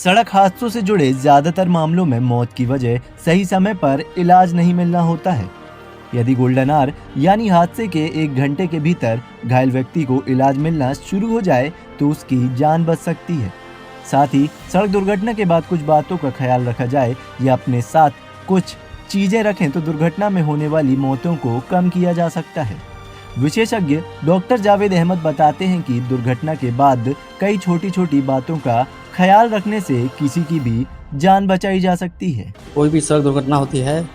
सड़क हादसों से जुड़े ज्यादातर मामलों में मौत की वजह सही समय पर इलाज नहीं मिलना होता है। यदि गोल्डन आवर यानी हादसे के 1 घंटे के भीतर घायल व्यक्ति को इलाज मिलना शुरू हो जाए तो उसकी जान बच सकती है। साथ ही सड़क दुर्घटना के बाद कुछ बातों का ख्याल रखा जाए या अपने साथ कुछ चीजें रखें तो दुर्घटना में होने वाली मौतों को कम किया जा सकता है। विशेषज्ञ डॉक्टर जावेद अहमद बताते हैं कि दुर्घटना के बाद कई छोटी छोटी बातों का ख्याल रखने से किसी की भी जान बचाई जा सकती है। कोई भी सड़क दुर्घटना होती है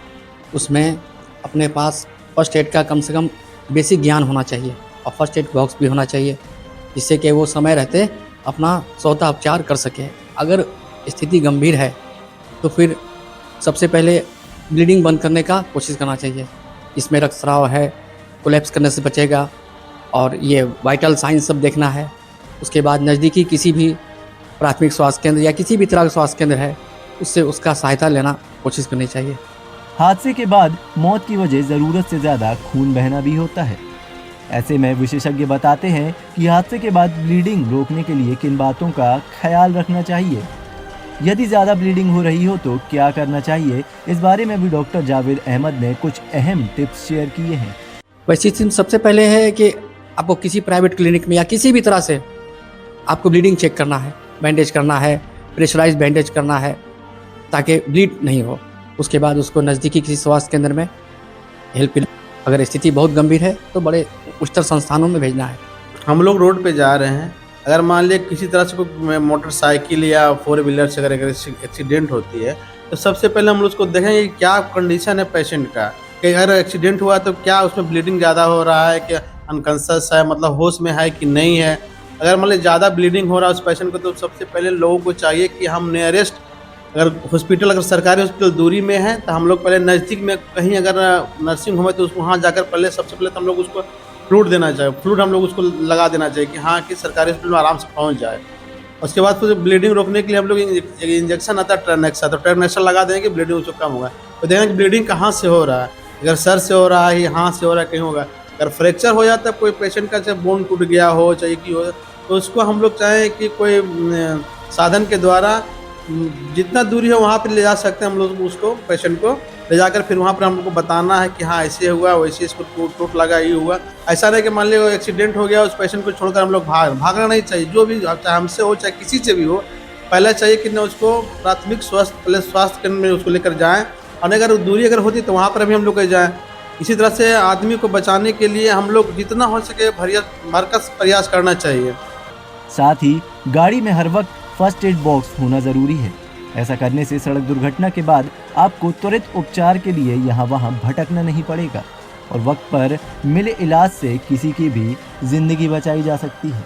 उसमें अपने पास फर्स्ट एड का कम से कम बेसिक ज्ञान होना चाहिए और फर्स्ट एड बॉक्स भी होना चाहिए, जिससे कि वो समय रहते अपना स्वतः उपचार कर सके। अगर स्थिति गंभीर है तो फिर सबसे पहले ब्लीडिंग बंद करने का कोशिश करना चाहिए। इसमें रक्तस्राव है, कोलैप्स करने से बचेगा और ये वाइटल साइन सब देखना है। उसके बाद नज़दीकी किसी भी प्राथमिक स्वास्थ्य केंद्र या किसी भी तरह का स्वास्थ्य केंद्र है उससे उसका सहायता लेना कोशिश करनी चाहिए। हादसे के बाद मौत की वजह जरूरत से ज्यादा खून बहना भी होता है। ऐसे में विशेषज्ञ बताते हैं कि हादसे के बाद ब्लीडिंग रोकने के लिए किन बातों का ख्याल रखना चाहिए। यदि ज्यादा ब्लीडिंग हो रही हो तो क्या करना चाहिए, इस बारे में भी डॉक्टर जावेद अहमद ने कुछ अहम टिप्स शेयर किए हैं। वैसी चीज सबसे पहले है कि आपको किसी प्राइवेट क्लिनिक में या किसी भी तरह से आपको ब्लीडिंग चेक करना है, बैंडेज करना है, प्रेशराइज बैंडेज करना है ताकि ब्लीड नहीं हो। उसके बाद उसको नज़दीकी किसी स्वास्थ्य केंद्र में हेल्प, अगर स्थिति बहुत गंभीर है तो बड़े उच्चतर संस्थानों में भेजना है। हम लोग रोड पे जा रहे हैं, अगर मान लिया किसी तरह से कोई मोटरसाइकिल या 4 व्हीलर से अगर एक्सीडेंट होती है तो सबसे पहले हम लोग उसको देखेंगे कि क्या कंडीशन है पेशेंट का, कि अगर एक्सीडेंट हुआ तो क्या उसमें ब्लीडिंग ज़्यादा हो रहा है, कि अनकॉन्शियस है, मतलब होश में है कि नहीं है। अगर मान लीजिए ज़्यादा ब्लीडिंग हो रहा है उस पेशेंट को तो सबसे पहले लोगों को चाहिए कि हम नियरेस्ट अगर हॉस्पिटल, अगर सरकारी हॉस्पिटल दूरी में है तो हम लोग पहले नज़दीक में कहीं अगर नर्सिंग होम है तो उसको वहाँ जाकर पहले सबसे पहले तो हम लोग उसको फ्लूइड देना चाहिए, फ्लूइड हम लोग उसको लगा देना चाहिए कि हाँ कि सरकारी हॉस्पिटल में आराम से पहुँच जाए। उसके बाद फिर ब्लीडिंग रोकने के लिए हम लोग इंजेक्शन आता है ट्रेनेक्सा, तो ट्रेनेक्सा लगा देंगे कि ब्लीडिंग उसको कम होगा। तो देखेंगे कि ब्लीडिंग कहाँ से हो रहा है, अगर सर से हो रहा है या हाथ से हो रहा है, कहीं होगा। अगर फ्रैक्चर हो जाता है कोई पेशेंट का, चाहे बोन टूट गया हो चाहे कि हो, तो उसको हम लोग चाहें कि कोई साधन के द्वारा जितना दूरी है वहाँ पर ले जा सकते हैं हम लोग उसको, पेशेंट को ले जाकर फिर वहाँ पर हम लोग को बताना है कि हाँ ऐसे हुआ, वैसे इसको टूट लगा, ये हुआ। ऐसा नहीं कि मान लीजिए एक्सीडेंट हो गया उस पेशेंट को छोड़कर हम लोग भागना नहीं चाहिए। जो भी चाहे हमसे हो चाहे किसी से भी हो, पहले चाहिए कि न उसको प्राथमिक स्वास्थ्य केंद्र में उसको लेकर जाएँ, और अगर दूरी अगर होती तो वहाँ पर भी हम लोग जाएँ। इसी तरह से आदमी को बचाने के लिए हम लोग जितना हो सके भरसक प्रयास करना चाहिए। साथ ही गाड़ी में हर वक्त फर्स्ट एड बॉक्स होना जरूरी है। ऐसा करने से सड़क दुर्घटना के बाद आपको त्वरित उपचार के लिए यहाँ वहाँ भटकना नहीं पड़ेगा और वक्त पर मिले इलाज से किसी की भी जिंदगी बचाई जा सकती है।